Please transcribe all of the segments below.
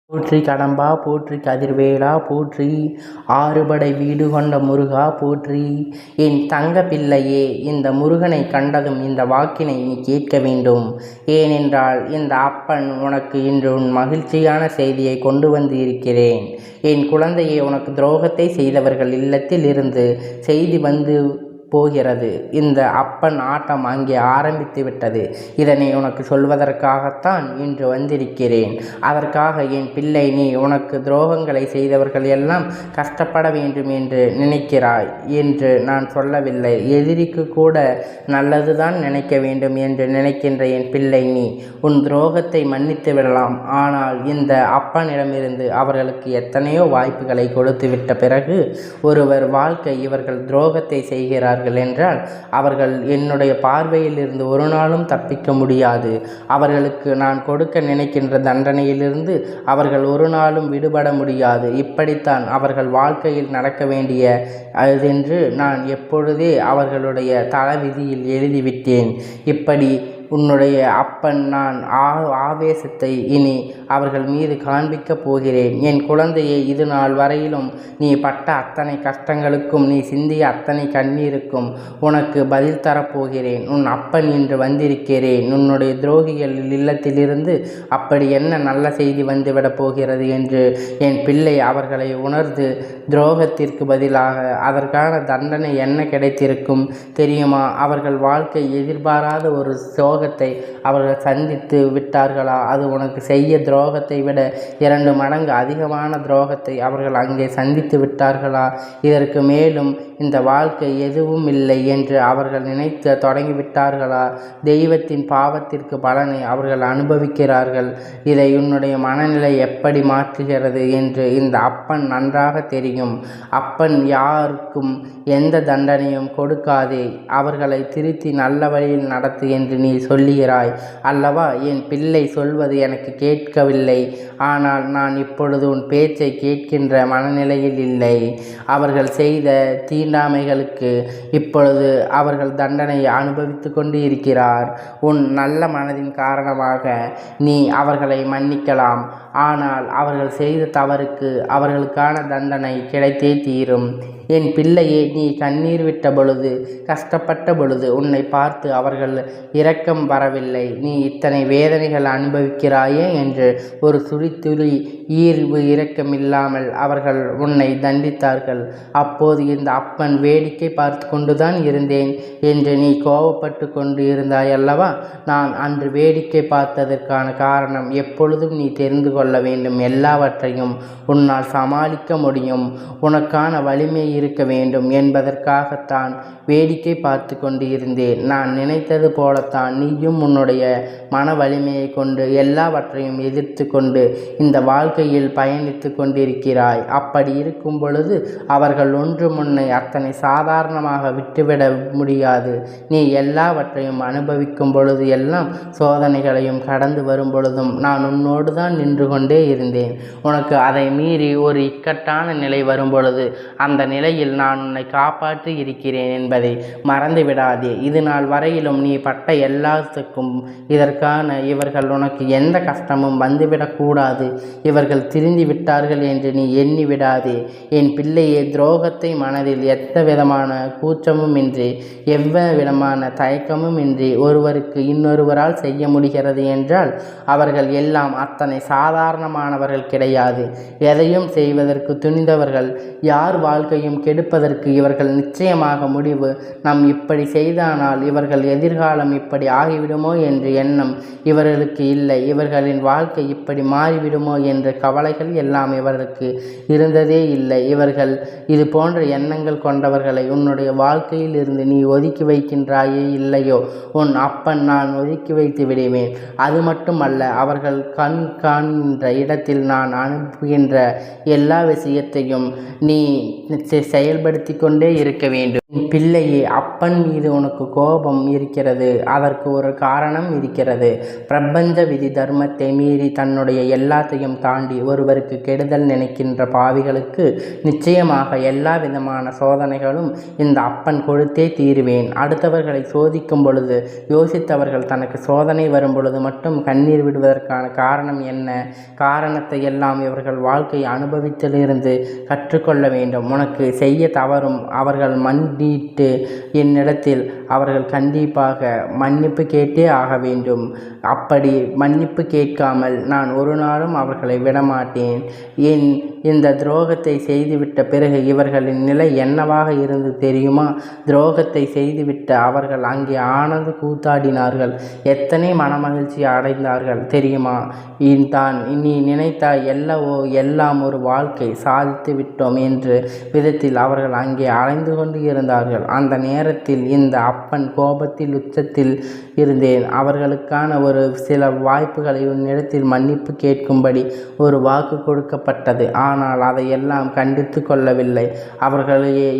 போற்றி கடம்பா போற்றி கதிர்வேலா போற்றி ஆறுபடை வீடு கொண்ட முருகா போற்றி. என் தங்க பிள்ளையே, இந்த முருகனை கண்டதும் இந்த வாக்கினை நீ கேட்க வேண்டும். ஏனென்றால் இந்த அப்பன் உனக்கு இன்று உன் மகிழ்ச்சியான செய்தியை கொண்டு வந்து இருக்கிறேன். என் குழந்தையே, உனக்கு துரோகத்தை செய்தவர்கள் இல்லத்தில் இருந்து செய்தி வந்து போகிறது. இந்த அப்பன் ஆட்டம் அங்கே ஆரம்பித்து விட்டது. இதனை உனக்கு சொல்வதற்காகத்தான் இன்று வந்திருக்கிறேன். அதற்காக என் பிள்ளை, நீ உனக்கு துரோகங்களை செய்தவர்கள் எல்லாம் கஷ்டப்பட வேண்டும் என்று நினைக்கிறாய் என்று நான் சொல்லவில்லை. எதிரிக்கு கூட நல்லதுதான் நினைக்க வேண்டும் என்று நினைக்கின்ற என் பிள்ளை, நீ உன் துரோகத்தை மன்னித்து விடலாம். ஆனால் இந்த அப்பனிடமிருந்து அவர்களுக்கு எத்தனையோ வாய்ப்புகளை கொடுத்து விட்ட பிறகு ஒருவர் வாழ்க்கை இவர்கள் துரோகத்தை செய்கிறார் என்றால் அவர்கள் என்னுடைய பார்வையில் இருந்து ஒரு நாளும் தப்பிக்க முடியாது. அவர்களுக்கு நான் கொடுக்க நினைக்கின்ற தண்டனையிலிருந்து அவர்கள் ஒரு நாளும் விடுபட முடியாது. இப்படித்தான் அவர்கள் வாழ்க்கையில் நடக்க வேண்டிய அதென்று நான் எப்பொழுதே அவர்களுடைய தளவிதியில் எழுதிவிட்டேன். இப்படி உன்னுடைய அப்பன் நான் ஆவேசத்தை இனி அவர்கள் மீது காண்பிக்கப் போகிறேன். என் குழந்தையை, இது நாள் வரையிலும் நீ பட்ட அத்தனை கஷ்டங்களுக்கும், நீ சிந்திய அத்தனை கண்ணீருக்கும் உனக்கு பதில் தரப்போகிறேன். உன் அப்பன் இன்று வந்திருக்கிறேன். உன்னுடைய துரோகிகள் இல்லத்திலிருந்து அப்படி என்ன நல்ல செய்தி வந்துவிடப் போகிறது என்று என் பிள்ளை அவர்களை உணர்ந்து, துரோகத்திற்கு பதிலாக அதற்கான தண்டனை என்ன கிடைத்திருக்கும் தெரியுமா? அவர்கள் வாழ்க்கை எதிர்பாராத ஒரு அவர்கள் சந்தித்து விட்டார்களா? அது உனக்கு செய்ய துரோகத்தை விட 2 மடங்கு அதிகமான துரோகத்தை அவர்கள் அங்கே சந்தித்து விட்டார்களா? இதற்கு மேலும் இந்த வாழ்க்கை எதுவும் இல்லை என்று அவர்கள் நினைத்து தொடங்கிவிட்டார்களா? தெய்வத்தின் பாவத்திற்கு பலனை அவர்கள் அனுபவிக்கிறார்கள். இதை உன்னுடைய மனநிலை எப்படி மாற்றுகிறது என்று இந்த அப்பன் நன்றாக தெரியும். அப்பன் யாருக்கும் எந்த தண்டனையும் கொடுக்காதே, அவர்களை திருத்தி நல்ல வழியில் நடத்து என்று நீ சொல்லுகிறாய் அல்லவா? என் பிள்ளை சொல்வது எனக்கு கேட்கவில்லை. ஆனால் நான் இப்பொழுது உன் பேச்சை கேட்கின்ற மனநிலையில் இல்லை. அவர்கள் செய்த தீண்டாமைகளுக்கு இப்பொழுது அவர்கள் தண்டனை அனுபவித்து கொண்டு இருக்கிறார். உன் நல்ல மனதின் காரணமாக நீ அவர்களை மன்னிக்கலாம். ஆனால் அவர்கள் செய்த தவறுக்கு அவர்களுக்கான தண்டனை கிடைத்தே தீரும். என் பிள்ளையே, நீ கண்ணீர் விட்ட பொழுது, கஷ்டப்பட்ட பொழுது உன்னை பார்த்து அவர்கள் இரக்கம் வரவில்லை. நீ இத்தனை வேதனைகள் அனுபவிக்கிறாயே என்று ஒரு துளி ஈர்வு இரக்கம் இல்லாமல் அவர்கள் உன்னை தண்டித்தார்கள். அப்போது இந்த அப்பன் வேடிக்கை பார்த்து கொண்டுதான் இருந்தேன் என்று நீ கோபப்பட்டு கொண்டு இருந்தாய் அல்லவா? நான் அன்று வேடிக்கை பார்த்ததற்கான காரணம் எப்பொழுதும் நீ தெரிந்து கொள்ள வேண்டும். எல்லாவற்றையும் உன்னால் சமாளிக்க முடியும், உனக்கான வலிமை இருக்க வேண்டும் என்பதற்காகத்தான் வேடிக்கை பார்த்து கொண்டு இருந்தேன். நான் நினைத்தது போலத்தான் நீயும் உன்னுடைய மன வலிமையை கொண்டு எல்லாவற்றையும் எதிர்த்து கொண்டு இந்த வாழ்க்கையில் பயணித்து கொண்டிருக்கிறாய். அப்படி இருக்கும் பொழுது அவர்கள் ஒன்று முன்னை அத்தனை சாதாரணமாக விட்டுவிட முடியாது. நீ எல்லாவற்றையும் அனுபவிக்கும் பொழுது எல்லாம், சோதனைகளையும் கடந்து வரும் பொழுதும் நான் உன்னோடு தான் நின்று கொண்டே இருந்தேன். உனக்கு அதை மீறி ஒரு இக்கட்டான நிலை வரும் பொழுது அந்த நிலையில் நான் உன்னை காப்பாற்றி இருக்கிறேன் என்பதை மறந்து விடாதே. இது நாள் வரையிலும் நீ பட்ட எல்லாத்துக்கும் இதற்கான இவர்கள் உனக்கு எந்த கஷ்டமும் வந்துவிடக்கூடாது, இவர்கள் திருந்தி விட்டார்கள் என்று நீ எண்ணி விடாதே. என் பிள்ளையே, துரோகத்தை மனதில் எந்த விதமான கூச்சமும் இன்றி, எவ்விதமான தயக்கமும் இன்றி ஒருவருக்கு இன்னொருவரால் செய்ய முடிகிறது என்றால் அவர்கள் எல்லாம் அத்தனை சாதாரணமானவர்கள் கிடையாது. எதையும் செய்வதற்கு துணிந்தவர்கள், யார் வாழ்க்கையும் கெடுப்பதற்கு இவர்கள் நிச்சயமாக முடிவு. நாம் இப்படி செய்தானால் இவர்கள் எதிர்காலம் இப்படி ஆகிவிடுமோ என்ற எண்ணம் இவர்களுக்கு இல்லை. இவர்களின் வாழ்க்கை இப்படி மாறிவிடுமோ என்ற கவலைகள் எல்லாம் இவர்களுக்கு இருந்ததே இல்லை. இவர்கள் இது போன்ற எண்ணங்கள் கொண்டவர்களை உன்னுடைய வாழ்க்கையில் இருந்து நீ ஒதுக்கி வைக்கின்றாயே இல்லையோ, உன் அப்பன் நான் ஒதுக்கி வைத்து விடுவேன். அது மட்டுமல்ல, அவர்கள் கண் காண்கின்ற இடத்தில் நான் அனுப்புகின்ற எல்லா விஷயத்தையும் நீ செயல்படுத்தி கொண்டே இருக்க வேண்டும். பிள்ளையே, அப்பன் மீது உனக்கு கோபம் இருக்கிறது. அதற்கு ஒரு காரணம் இருக்கிறது. பிரபஞ்ச விதி தர்மத்தை மீறி தன்னுடைய எல்லாத்தையும் தாண்டி ஒருவருக்கு கெடுதல் நினைக்கின்ற பாவிகளுக்கு நிச்சயமாக எல்லா விதமான சோதனைகளும் இந்த அப்பன் கொடுத்தே தீருவேன். அடுத்தவர்களை சோதிக்கும் பொழுது யோசித்தவர்கள் தனக்கு சோதனை வரும் பொழுது மட்டும் கண்ணீர் விடுவதற்கான காரணம் என்ன காரணத்தை எல்லாம் இவர்கள் வாழ்க்கை அனுபவித்திலிருந்து கற்றுக்கொள்ள வேண்டும். உனக்கு செய்ய தவறும் அவர்கள் மன்னிட்டு என்னிடத்தில் அவர்கள் கண்டிப்பாக மன்னிப்பு கேட்டே ஆக வேண்டும். அப்படி மன்னிப்பு கேட்காமல் நான் ஒரு நாளும் அவர்களை விடமாட்டேன். இந்த துரோகத்தை செய்துவிட்ட பிறகு இவர்களின் நிலை என்னவாக இருந்து தெரியுமா? துரோகத்தை செய்துவிட்ட அவர்கள் அங்கே ஆனந்த கூத்தாடினார்கள். எத்தனை மனமகிழ்ச்சி அடைந்தார்கள் தெரியுமா? தான் நீ நினைத்த எல்லாம் ஒரு வாழ்க்கை சாதித்து விட்டோம் என்று விதத்தில் அவர்கள் அங்கே அலைந்து கொண்டு இருந்தார்கள். அந்த நேரத்தில் இந்த அப்பன் கோபத்தில் உச்சத்தில் இருந்தேன். அவர்களுக்கான ஒரு சில வாய்ப்புகளை உன்னிடத்தில் மன்னிப்பு கேட்கும்படி ஒரு வாக்கு கொடுக்கப்பட்டது. ஆனால் அதையெல்லாம் கண்டித்து கொள்ளவில்லை.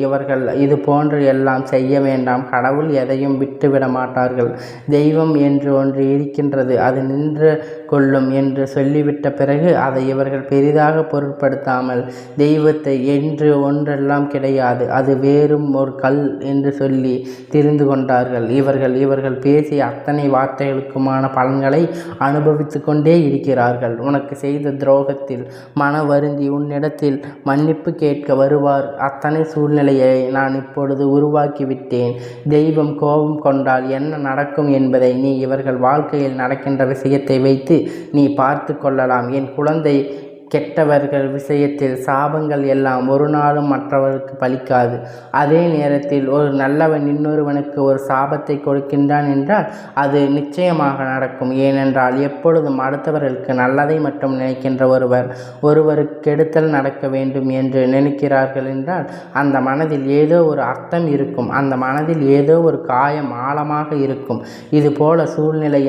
இவர்கள் இது போன்று எல்லாம் செய்ய வேண்டாம். கடவுள் எதையும் விட்டுவிட மாட்டார்கள். தெய்வம் என்று ஒன்று இருக்கின்றது, அது நின்று கொள்ளும் என்று சொல்லிவிட்ட பிறகு அதை இவர்கள் பெரிதாக பொருட்படுத்தாமல் தெய்வத்தை என்று ஒன்றெல்லாம் கிடையாது, அது வேறும் ஒரு கல் என்று சொல்லி திரிந்து கொண்டார்கள். இவர்கள் பேசிய அத்தனை வார்த்தைகளுக்குமான பலன்களை அனுபவித்து கொண்டே இருக்கிறார்கள். உனக்கு செய்த துரோகத்தில் மன வருந்தி உன்னிடத்தில் மன்னிப்பு கேட்க வருவார். அத்தனை சூழ்நிலையை நான் இப்பொழுது உருவாக்கிவிட்டேன். தெய்வம் கோபம் கொண்டால் என்ன நடக்கும் என்பதை நீ இவர்கள் வாழ்க்கையில் நடக்கின்ற விஷயத்தை வைத்து நீ பார்த்து கொள்ளலாம். என் குழந்தை, கெட்டவர்கள் விஷயத்தில் சாபங்கள் எல்லாம் ஒரு நாளும் மற்றவர்களுக்கு பலிக்காது. அதே நேரத்தில் ஒரு நல்லவன் இன்னொருவனுக்கு ஒரு சாபத்தை கொடுக்கின்றான் என்றால் அது நிச்சயமாக நடக்கும். ஏனென்றால் எப்பொழுதும் அடுத்தவர்களுக்கு நல்லதை மட்டும் நினைக்கின்ற ஒருவருக்கு கெடுத்தல் நடக்க வேண்டும் என்று நினைக்கிறார்கள் என்றால் அந்த மனதில் ஏதோ ஒரு அர்த்தம் இருக்கும். அந்த மனதில் ஏதோ ஒரு காயம் ஆழமாக இருக்கும். இது போல சூழ்நிலை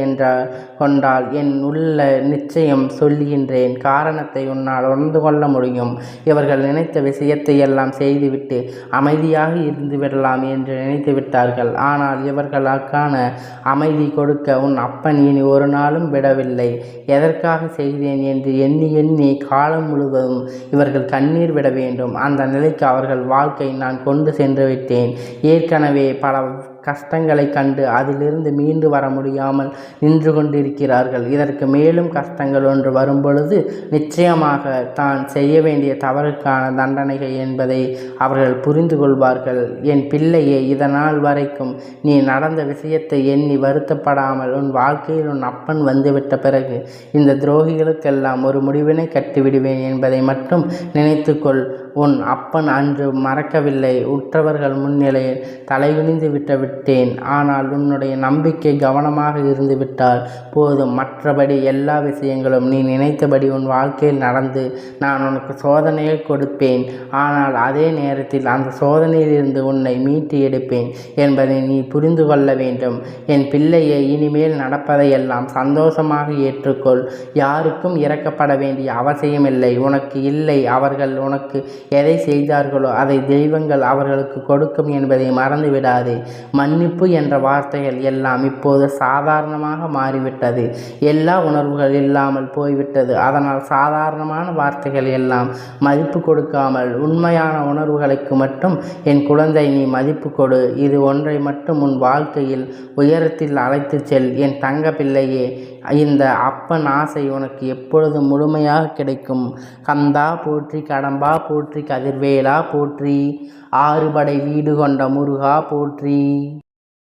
கொண்டால் என் உள்ள நிச்சயம் சொல்லுகின்றேன், காரணத்தை உன்னால் உணர்ந்து கொள்ள முடியும். இவர்கள் நினைத்த விஷயத்தை எல்லாம் செய்துவிட்டு அமைதியாக இருந்து விடலாம் என்று நினைத்து விட்டார்கள். ஆனால் இவர்களுக்கான அமைதி கொடுக்க உன் அப்பன் இனி ஒரு நாளும் விடவில்லை. எதற்காக செய்தேன் என்று எண்ணி எண்ணி காலம் முழுவதும் இவர்கள் கண்ணீர் விட வேண்டும். அந்த நிலைக்கு அவர்கள் வாழ்க்கை நான் கொண்டு சென்று விட்டேன். ஏற்கனவே பல கஷ்டங்களை கண்டு அதிலிருந்து மீண்டு வர முடியாமல் நின்று கொண்டிருக்கிறார்கள். இதற்கு மேலும் கஷ்டங்கள் ஒன்று வரும்பொழுது நிச்சயமாக தான் செய்ய வேண்டிய தவறுக்கான தண்டனைகள் என்பதை அவர்கள் புரிந்து கொள்வார்கள். என் பிள்ளையே, இதனால் வரைக்கும் நீ நடந்த விஷயத்தை எண்ணி வருத்தப்படாமல் உன் வாழ்க்கையில் உன் அப்பன் வந்துவிட்ட பிறகு இந்த துரோகிகளுக்கெல்லாம் ஒரு முடிவினை கட்டிவிடுவேன் என்பதை மட்டும் நினைத்துக்கொள். உன் அப்பன் அன்று மறக்கவில்லை. உற்றவர்கள் முன்னிலையில் தலைகுனிந்து விட்டேன். ஆனால் உன்னுடைய நம்பிக்கை கவனமாக இருந்து விட்டால் போதும். மற்றபடி எல்லா விஷயங்களும் நீ நினைத்தபடி உன் வாழ்க்கையில் நடந்து நான் உனக்கு சோதனையை கொடுப்பேன். ஆனால் அதே நேரத்தில் அந்த சோதனையிலிருந்து உன்னை மீட்டு எடுப்பேன் என்பதை நீ புரிந்து கொள்ள வேண்டும். என் பிள்ளையை, இனிமேல் நடப்பதையெல்லாம் சந்தோஷமாக ஏற்றுக்கொள். யாருக்கும் இறக்கப்பட வேண்டிய அவசியமில்லை. உனக்கு இல்லை. அவர்கள் உனக்கு எதை செய்தார்களோ அதை தெய்வங்கள் அவர்களுக்கு கொடுக்கும் என்பதை மறந்து விடாதே. மன்னிப்பு என்ற வார்த்தைகள் எல்லாம் இப்போது சாதாரணமாக மாறிவிட்டது. எல்லா உணர்வுகள் இல்லாமல் போய்விட்டது. அதனால் சாதாரணமான வார்த்தைகள் எல்லாம் மதிப்பு கொடுக்காமல் உண்மையான உணர்வுகளுக்கு மட்டும் என் குழந்தை நீ மதிப்பு கொடு. இது ஒன்றை மட்டும் உன் வாழ்க்கையில் உயரத்தில் அழைத்து செல். என் தங்க பிள்ளையே, இந்த அப்பன் ஆசை உனக்கு எப்பொழுதும் முழுமையாக கிடைக்கும். கந்தா போற்றி, கடம்பா போற்றி, கதிர்வேலா போற்றி, ஆறுபடை வீடு கொண்ட முருகா போற்றி.